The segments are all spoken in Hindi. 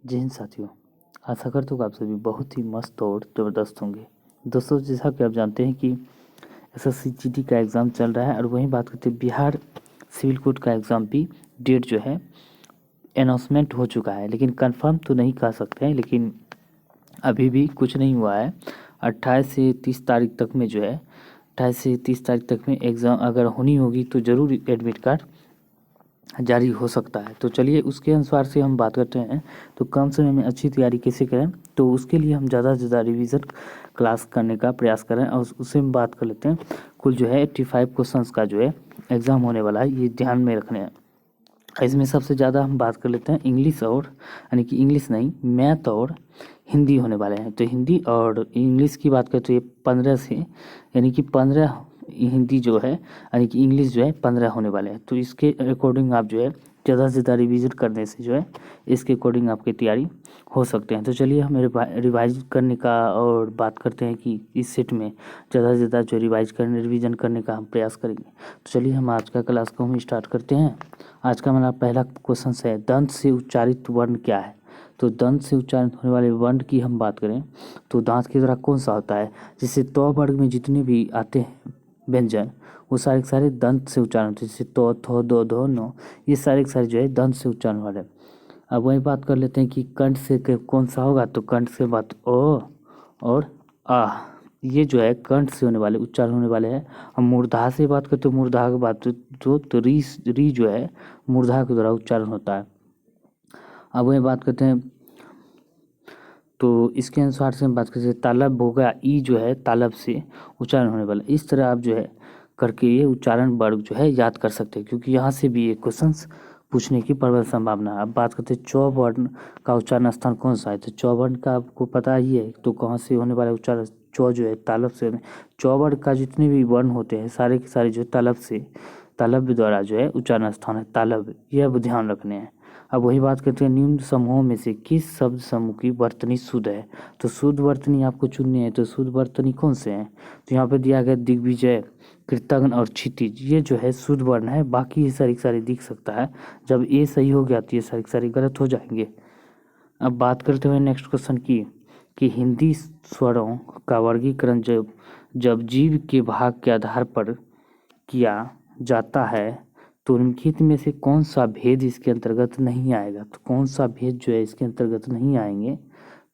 जय हिंद साथियों। आशा करता हूँ आप सभी बहुत ही मस्त और ज़बरदस्त होंगे। दोस्तों, जैसा कि आप जानते हैं कि एसएससी जीडी का एग्ज़ाम चल रहा है और वहीं बात करते हैं बिहार सिविल कोड का एग्ज़ाम भी डेट जो है अनाउंसमेंट हो चुका है, लेकिन कंफर्म तो नहीं कह सकते हैं, लेकिन अभी भी कुछ नहीं हुआ है। 28 से 30 तारीख तक में जो है 28 से 30 तारीख तक में एग्ज़ाम अगर होनी होगी तो ज़रूर एडमिट कार्ड जारी हो सकता है। तो चलिए उसके अनुसार से हम बात करते हैं। तो कम समय में अच्छी तैयारी कैसे करें, तो उसके लिए हम ज़्यादा से ज़्यादा रिवीजन क्लास करने का प्रयास करें और उससे हम बात कर लेते हैं। कुल जो है 85 क्वेश्चंस का जो है एग्ज़ाम होने वाला है, ये ध्यान में रखने हैं। इसमें सबसे ज़्यादा हम बात कर लेते हैं इंग्लिश और यानी कि इंग्लिश नहीं, मैथ और हिंदी होने वाले हैं। तो हिंदी और इंग्लिश की बात करें तो ये 15 से यानी कि 15 हिंदी जो है यानी कि इंग्लिश जो है 15 होने वाले हैं। तो इसके अकॉर्डिंग आप जो है ज़्यादा से ज़्यादा रिवीजन करने से जो है इसके अकॉर्डिंग आपकी तैयारी हो सकते हैं। तो चलिए हम रिवाइज करने का और बात करते हैं कि इस सेट में ज़्यादा से ज़्यादा जो रिवीजन करने का हम प्रयास करेंगे। तो चलिए हम आज का क्लास को हम स्टार्ट करते हैं। आज का हमारा पहला क्वेश्चन है, दंत से उच्चारित वर्ण क्या है। तो दंत से उच्चारित होने वाले वर्ण की हम बात करें तो दांत की तरह कौन सा होता है, जिससे त वर्ग में जितने भी आते हैं व्यंजन वो सारे के सारे दंत से उच्चारण होते हैं, जैसे तो, थो, दो, धो, नो, ये सारे के सारे जो है दंत से उच्चारण वाले। अब वही बात कर लेते हैं कि कंठ से कौन सा होगा, तो कंठ से बात ओ और आ, ये जो है कंठ से होने वाले उच्चारण होने वाले हैं। हम मूर्धा से बात करते तो मूर्धा की बात तो री जो है मूर्धा के द्वारा उच्चारण होता है। अब वही बात करते हैं तो इसके अनुसार से हम बात करते हैं तालब होगा, ई जो है तालब से उच्चारण होने वाला। इस तरह आप जो है करके ये उच्चारण वर्ग जो है याद कर सकते हैं, क्योंकि यहाँ से भी ये क्वेश्चंस पूछने की प्रबल संभावना है। अब बात करते हैं चौ वर्ण का उच्चारण स्थान कौन सा है। तो चौ वर्ण का आपको पता ही है, तो कहाँ से होने वाला उच्चारण चौ जो है तालब से। चौ वर्ण का जितने भी वर्ण होते हैं सारे के सारे जो तालब से तालब द्वारा जो है उच्चारण स्थान है तालब, यह अब ध्यान रखने हैं। अब वही बात करते हैं निम्न समूहों में से किस शब्द समूह की वर्तनी शुद्ध है। तो शुद्ध वर्तनी आपको चुननी है। तो शुद्ध वर्तनी कौन से हैं, तो यहाँ पे दिया गया दिग्विजय, कृतघ्न और क्षितिज, ये जो है शुद्ध वर्ण है। बाकी ये सारी सारी दिख सकता है, जब ये सही हो गया तो ये सारी सारी गलत हो जाएंगे। अब बात करते हुए नेक्स्ट क्वेश्चन की कि हिंदी स्वरों का वर्गीकरण जब जब जीव के भाग के आधार पर किया जाता है तो निम्नलिखित में से कौन सा भेद इसके अंतर्गत नहीं आएगा। तो कौन सा भेद जो है इसके अंतर्गत नहीं आएंगे,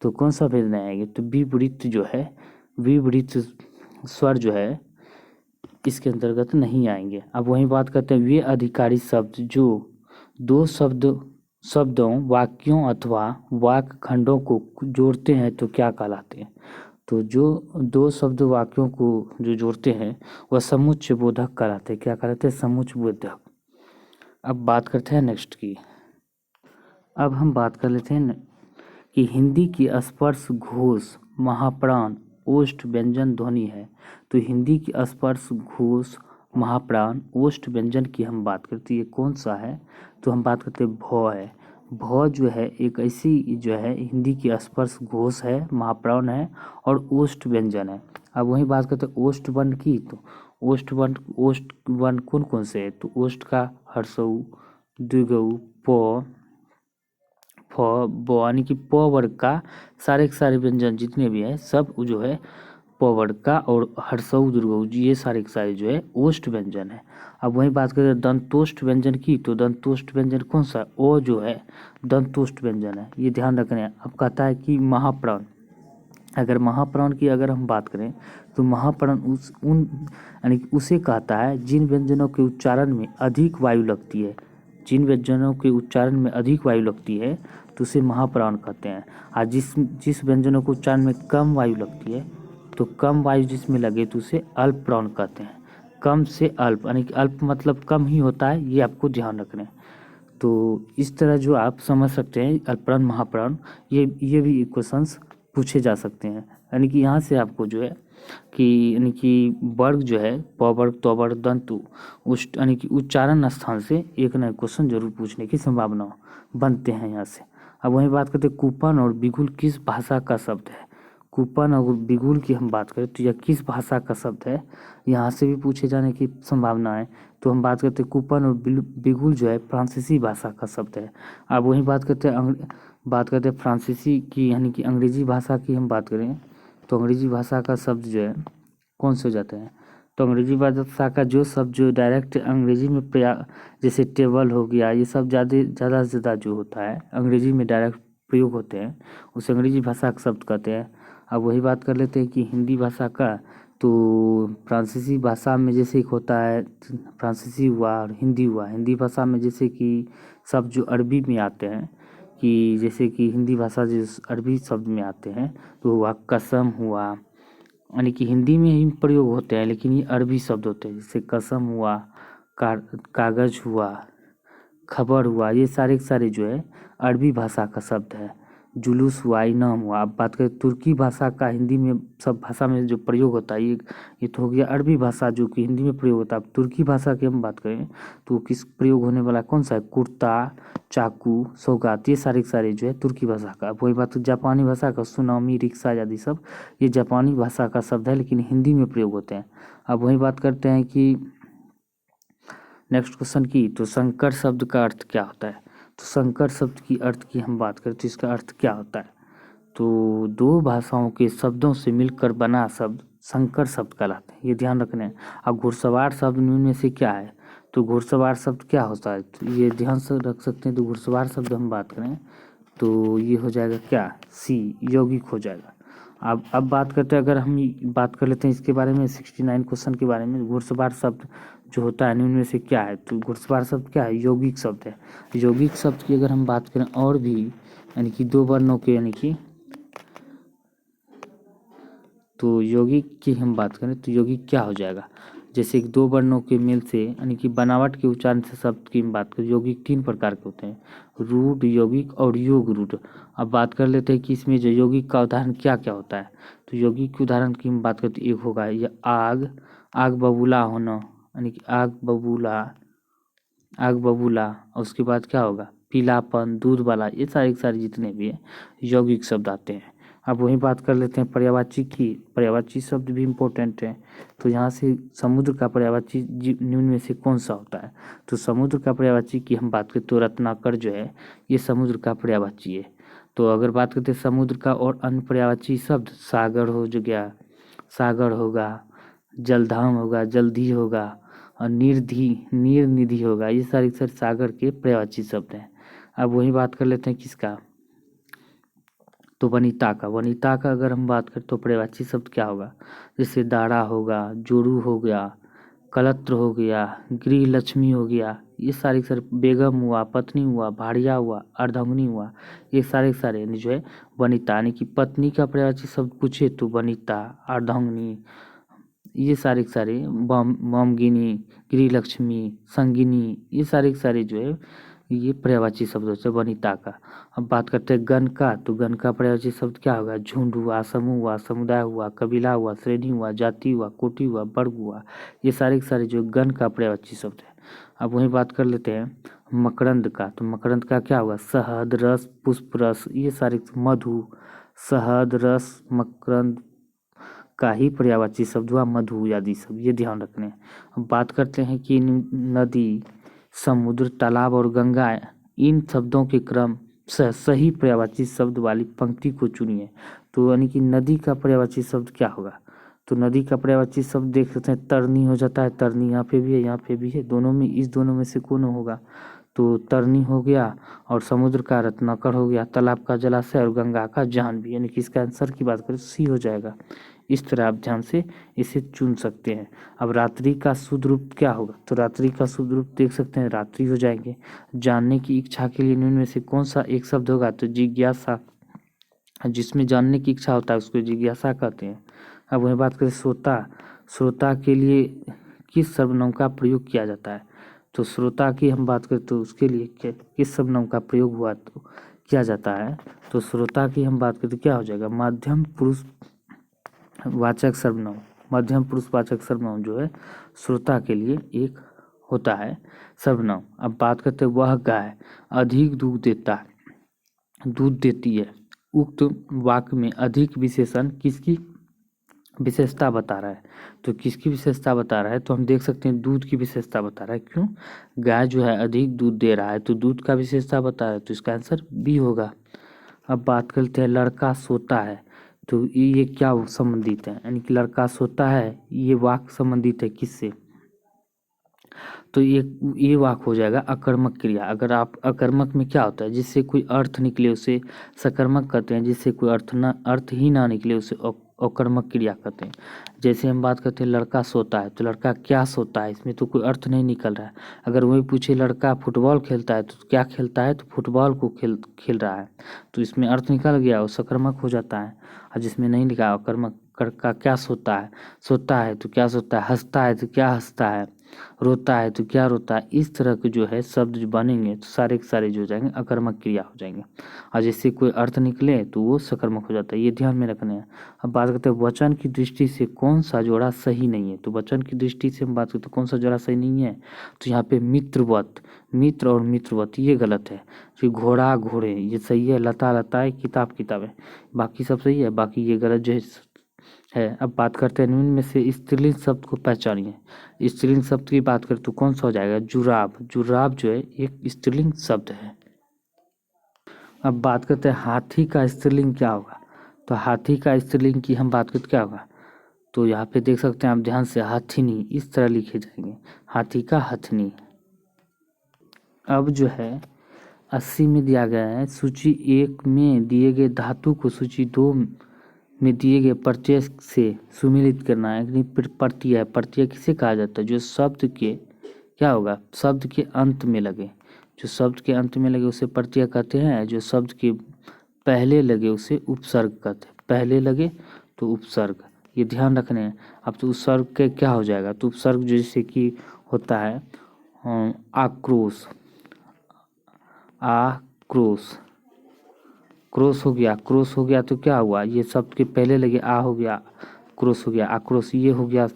तो कौन सा भेद नहीं आएंगे, तो विपरीत जो है विपरीत स्वर जो है इसके अंतर्गत नहीं आएंगे। अब वही बात करते हैं वे अधिकारी शब्द जो दो शब्दों वाक्यों अथवा वाक्य खंडों को जोड़ते हैं तो क्या कहलाते हैं। तो जो दो शब्द वाक्यों को जो जोड़ते हैं वह समुच्चय बोधक कहलाते हैं। क्या कहलाते हैं, समुच्चय बोधक। अब बात करते हैं नेक्स्ट की। अब हम बात कर लेते हैं कि हिंदी की स्पर्श घोष महाप्राण ओष्ठ व्यंजन ध्वनि है। तो हिंदी की स्पर्श घोष महाप्राण ओष्ठ व्यंजन की हम बात करते हैं, ये कौन सा है, तो हम बात करते हैं भ है। भ जो है एक ऐसी जो है हिंदी की स्पर्श घोष है, महाप्राण है और ओष्ठ व्यंजन है। अब वही बात करते हैं ओष्ठ वर्ण की। तो ओष्ठ वर्ण कौन कौन से है, तो ओष्ठ का हर्षऊ, द्विगु, प, फ, ब, यानी कि प वर्ग का सारे के सारे व्यंजन जितने भी हैं सब जो है प वर्ग का, और हर्षऊ दीर्घऊ ये सारे के सारे जो है ओष्ठ व्यंजन है। अब वही बात करें दंतोष्ठ व्यंजन की। तो दंतोष्ठ व्यंजन कौन सा, ओ जो है दंतोष्ठ व्यंजन है, ये ध्यान रखना है। अब कहता है कि महाप्राण, अगर महाप्राण की अगर हम बात करें तो महाप्राण यानी कि उसे कहता है जिन व्यंजनों के उच्चारण में अधिक वायु लगती है। जिन व्यंजनों के उच्चारण में अधिक वायु लगती है तो उसे महाप्राण कहते हैं। और जिस व्यंजनों के उच्चारण में कम वायु लगती है, तो कम वायु जिसमें लगे तो उसे अल्प प्राण कहते हैं। कम से अल्प यानी कि अल्प मतलब कम ही होता है, ये आपको ध्यान रखना है। तो इस तरह जो आप समझ सकते हैं अल्पप्राण महाप्राण, ये भी क्वेश्चंस पूछे जा सकते हैं। यानी कि यहाँ से आपको जो है कि यानी कि वर्ग जो है प वर्ग, त वर्ग, दंत उष्ट यानी कि उच्चारण स्थान से एक नए क्वेश्चन जरूर पूछने की संभावना बनते हैं यहाँ से। अब वही बात करते हैं कूपन और बिगुल किस भाषा का शब्द है। कूपन और बिगुल की हम बात करें तो यह किस भाषा का शब्द है, यहाँ से भी पूछे जाने की संभावना है। तो हम बात करते हैं कूपन और बिगुल जो है फ्रांसीसी भाषा का शब्द है। अब वहीं बात करते हैं फ्रांसीसी की, यानी कि अंग्रेजी भाषा की हम बात करें तो अंग्रेजी भाषा का शब्द जो है कौन से हो जाते हैं। तो अंग्रेजी भाषा का जो शब्द जो डायरेक्ट अंग्रेजी में जैसे टेबल हो गया, ये सब ज़्यादा से ज़्यादा जो होता है अंग्रेजी में डायरेक्ट प्रयोग होते हैं, उसे अंग्रेजी भाषा का शब्द कहते हैं। अब वही बात कर लेते हैं कि हिंदी भाषा का, तो फ्रांसीसी भाषा में जैसे एक होता है फ्रांसीसी हुआ और हिंदी हुआ। हिंदी भाषा में जैसे कि शब्द जो अरबी में आते हैं, कि जैसे कि हिंदी भाषा जो अरबी शब्द में आते हैं तो हुआ कसम हुआ, यानी कि हिंदी में ही प्रयोग होते हैं लेकिन ये अरबी शब्द होते हैं। जैसे कसम हुआ, कागज हुआ, खबर हुआ, ये सारे के सारे जो है अरबी भाषा का शब्द है। जुलूस हुआ, इनाम हुआ। अब बात करें तुर्की भाषा का, हिंदी में सब भाषा में जो प्रयोग होता है ये तो हो गया अरबी भाषा जो कि हिंदी में प्रयोग होता है। अब तुर्की भाषा की हम बात करें तो किस प्रयोग होने वाला कौन सा है, कुर्ता, चाकू, सौगात, ये सारे के सारे जो है तुर्की भाषा का। वही बात जापानी भाषा का, सुनामी, रिक्शा आदि सब ये जापानी भाषा का शब्द है लेकिन हिंदी में प्रयोग होते हैं। अब वही बात करते हैं कि नेक्स्ट क्वेश्चन की, तो संकर शब्द का अर्थ क्या होता है। तो संकर शब्द की अर्थ की हम बात करें तो इसका अर्थ क्या होता है, तो दो भाषाओं के शब्दों से मिलकर बना शब्द संकर शब्द कहलाते हैं, ये ध्यान रखना है। अब घुड़सवार शब्द निम्न में से क्या है, तो घुड़सवार शब्द क्या होता है, तो ये ध्यान से रख सकते हैं। तो घुड़सवार शब्द हम बात करें तो ये हो जाएगा क्या, सी, यौगिक हो जाएगा। अब बात करते हैं, अगर हम बात कर लेते हैं इसके बारे में 69 क्वेश्चन के बारे में, घुड़सवार शब्द जो होता है निम्न में से क्या है। तो घुड़सवार शब्द क्या है, यौगिक शब्द है। यौगिक शब्द की अगर हम बात करें और भी, यानी कि दो वर्णों के, यानी कि तो यौगिक की हम बात करें तो यौगिक क्या हो जाएगा, जैसे कि दो वर्णों के मेल से, यानी कि बनावट के उच्चारण से शब्द की हम बात करें, यौगिक तीन प्रकार के होते हैं, रूढ़ यौगिक और योग रूढ़। अब बात कर लेते हैं कि इसमें जो यौगिक का उदाहरण क्या क्या होता है। तो यौगिक के उदाहरण की हम बात करते, एक होगा ये आग, आग बबूला होना, यानी कि आग बबूला, और उसके बाद क्या होगा, पीलापन, दूध वाला, ये सारे के सारे जितने भी हैं यौगिक शब्द आते हैं। अब वही बात कर लेते हैं पर्यायवाची की। पर्यायवाची शब्द भी इम्पोर्टेंट है। तो यहाँ से समुद्र का पर्यायवाची निम्न में से कौन सा होता है। तो समुद्र का पर्यायवाची की हम बात करें तो रत्नाकर जो है ये समुद्र का पर्यायवाची है। तो अगर बात करते हैं समुद्र का और अन्य पर्यायवाची शब्द, सागर हो जो गया, सागर होगा, जलधाम होगा, जल्दी होगा, और नीर निधि होगा, ये सारे सागर के पर्यायवाची शब्द हैं। अब वही बात कर लेते हैं किसका, तो वनिता का। वनिता का अगर हम बात करें तो पर्यायवाची शब्द क्या होगा, जैसे दारा होगा, जोड़ू हो गया, कलत्र हो गया, गृह लक्ष्मी हो गया, ये सारे बेगम हुआ, पत्नी हुआ, भाड़िया हुआ, अर्धांगिनी हुआ, ये सारे यानी जो है वनिता, यानी कि पत्नी का पर्यायवाची शब्द पूछे तो वनिता, अर्धांगिनी, ये सारे बमगिनी, गृहलक्ष्मी, संगिनी, ये सारे जो है ये पर्यायवाची शब्द होते हैं वनिता का। अब बात करते हैं गण का। तो गण का पर्यायवाची शब्द क्या होगा, झुंड हुआ, समूह हुआ, समुदाय हुआ, कबीला हुआ, श्रेणी हुआ, जाति हुआ, कोटि हुआ, वर्ग हुआ, ये सारे जो गण का पर्यायवाची शब्द है। अब वही बात कर लेते हैं मकरंद का। तो मकरंद का क्या होगा, शहद, रस, पुष्प रस, ये सारे, मधु, शहद, रस, मकरंद का ही पर्यायवाची शब्द हुआ मधु आदि सब, ये ध्यान रखने हैं। अब बात करते हैं कि नदी, समुद्र, तालाब और गंगा, इन शब्दों के क्रम से सही पर्यायवाची शब्द वाली पंक्ति को चुनिए। तो यानी कि नदी का पर्यायवाची शब्द क्या होगा, तो नदी का पर्यायवाची शब्द देख सकते हैं तरनी हो जाता है, तरनी यहाँ पे भी है, यहाँ पे भी है, दोनों में, इस दोनों में से कौन होगा, तो तरनी हो गया, और समुद्र का रत्नाकर हो गया, तालाब का जलाशय, और गंगा का जाह्नवी, यानी कि इसका आंसर की बात करें सी हो जाएगा। इस तरह आप ध्यान से इसे चुन सकते हैं। अब रात्रि का शुद्ध रूप क्या होगा, तो रात्रि का शुद्ध रूप देख सकते हैं रात्रि हो जाएंगे। जानने की इच्छा के लिए निम्न में से कौन सा एक शब्द होगा, तो जिज्ञासा, जिसमें जानने की इच्छा होता है उसको जिज्ञासा कहते हैं। अब वही बात करें श्रोता, श्रोता के लिए किस सर्वनाम का प्रयोग किया जाता है, तो श्रोता की हम बात करें तो उसके लिए किस सर्वनाम का प्रयोग हुआ तो किया जाता है, तो श्रोता की हम बात करें तो क्या हो जाएगा, मध्यम पुरुष वाचक सर्वनाम। मध्यम पुरुषवाचक सर्वनाम जो है श्रोता के लिए एक होता है सर्वनाम। अब बात करते हैं वह गाय अधिक दूध देती है, उक्त वाक्य में अधिक विशेषण किसकी विशेषता बता रहा है। तो किसकी विशेषता बता रहा है, तो हम देख सकते हैं दूध की विशेषता बता रहा है। क्यों, गाय जो है अधिक दूध दे रहा है, तो दूध का विशेषता बता रहा है, तो इसका आंसर बी होगा। अब बात करते हैं लड़का सोता है, तो ये क्या संबंधित है, यानी कि लड़का सोता है, ये वाक्य संबंधित है किससे, तो ये वाक्य हो जाएगा अकर्मक क्रिया। अगर आप अकर्मक में क्या होता है, जिससे कोई अर्थ निकले उसे सकर्मक कहते हैं, जिससे कोई अर्थ ही ना निकले उसे अकर्मक क्रिया कहते हैं। जैसे हम बात करते हैं लड़का सोता है, तो लड़का क्या सोता है, इसमें तो कोई अर्थ नहीं निकल रहा है। अगर वही पूछे लड़का फुटबॉल खेलता है, तो क्या खेलता है, तो फुटबॉल को खेल रहा है, तो इसमें अर्थ निकल गया, वो सकर्मक हो जाता है। और जिसमें नहीं लिखा अकर्मक, लड़का क्या सोता है तो क्या सोता है, हंसता है तो क्या हंसता है, रोता है तो क्या रोता है। इस तरह के जो है शब्द जो बनेंगे तो सारे के सारे जो हो जाएंगे अकर्मक क्रिया हो जाएंगे, और जिससे कोई अर्थ निकले तो वो सकर्मक हो जाता है। ये ध्यान में रखना है। अब बात करते हैं वचन की दृष्टि से कौन सा जोड़ा सही नहीं है। तो वचन की दृष्टि से हम बात करते हैं कौन सा जोड़ा सही नहीं है, तो यहाँ पे मित्रवत, मित्र और मित्रवत ये गलत है। फिर घोड़ा घोड़े ये सही है, लता लताएं किताब किताबें बाकी सब सही है, बाकी ये गलत जो है। अब बात करते हैं निम्न में से स्त्रीलिंग शब्द को पहचानिए। स्त्रीलिंग शब्द की बात करें तो कौन सा हो जाएगा, जुराब। जुराब जो है एक स्त्रीलिंग शब्द है। अब बात करते हैं हाथी का स्त्रीलिंग क्या होगा, तो हाथी का स्त्रीलिंग की हम बात करते क्या होगा, तो यहाँ पे देख सकते हैं आप ध्यान से, हथिनी इस तरह लिखे जाएंगे, हाथी का हथनी। अब जो है 80 में दिया गया है, सूची 1 में दिए गए धातु को सूची 2 में दिए गए प्रत्यय से सुमेलित करना है। प्रत्यय, प्रत्यय किसे कहा जाता है, जो शब्द के क्या होगा, शब्द के अंत में लगे, जो शब्द के अंत में लगे उसे प्रत्यय कहते हैं, जो शब्द के पहले लगे उसे उपसर्ग कहते हैं। पहले लगे तो उपसर्ग, ये ध्यान रखने हैं। अब तो उपसर्ग के क्या हो जाएगा, तो उपसर्ग जैसे कि होता है आक्रोश, आक्रोश, क्रोश हो गया, क्रोश हो गया तो क्या हुआ, ये शब्द के पहले लगे आ हो गया, क्रोश हो गया, आक्रोश, ये हो गया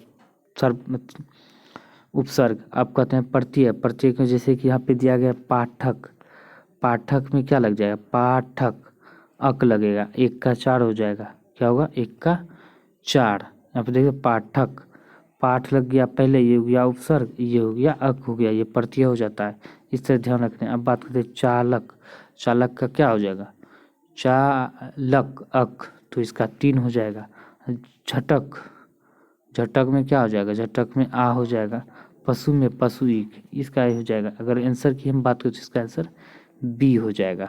सर्व उपसर्ग। आप कहते हैं प्रत्यय, प्रत्यय को जैसे कि यहाँ पे दिया गया पाठक, पाठक में क्या लग जाएगा, पाठक, अक लगेगा, 1 का 4 हो जाएगा, क्या होगा 1 का 4। यहाँ पे देखिए पाठक, पाठ लग गया पहले, ये हो गया उपसर्ग, ये हो गया अक हो गया, ये प्रत्यय हो जाता है। इस तरह ध्यान रखते हैं। अब बात करते हैं चालक, चालक का क्या हो जाएगा, चालक अक, तो इसका 3 हो जाएगा। झटक, झटक में क्या हो जाएगा, झटक में आ हो जाएगा। पशु में पशु एक, इसका ए हो जाएगा। अगर आंसर की हम बात करें तो इसका आंसर बी हो जाएगा।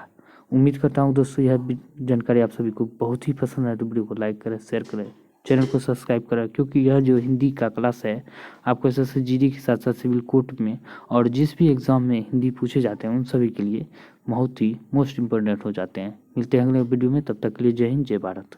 उम्मीद करता हूँ दोस्तों यह जानकारी आप सभी को बहुत ही पसंद आए, तो वीडियो को लाइक करें, शेयर करें, चैनल को सब्सक्राइब करें, क्योंकि यह जो हिंदी का क्लास है आपको एसएससी जीडी के साथ साथ सिविल कोर्ट में और जिस भी एग्ज़ाम में हिंदी पूछे जाते हैं उन सभी के लिए बहुत ही मोस्ट इम्पोर्टेंट हो जाते हैं। मिलते हैं अगले वीडियो में, तब तक के लिए जय हिंद, जय भारत।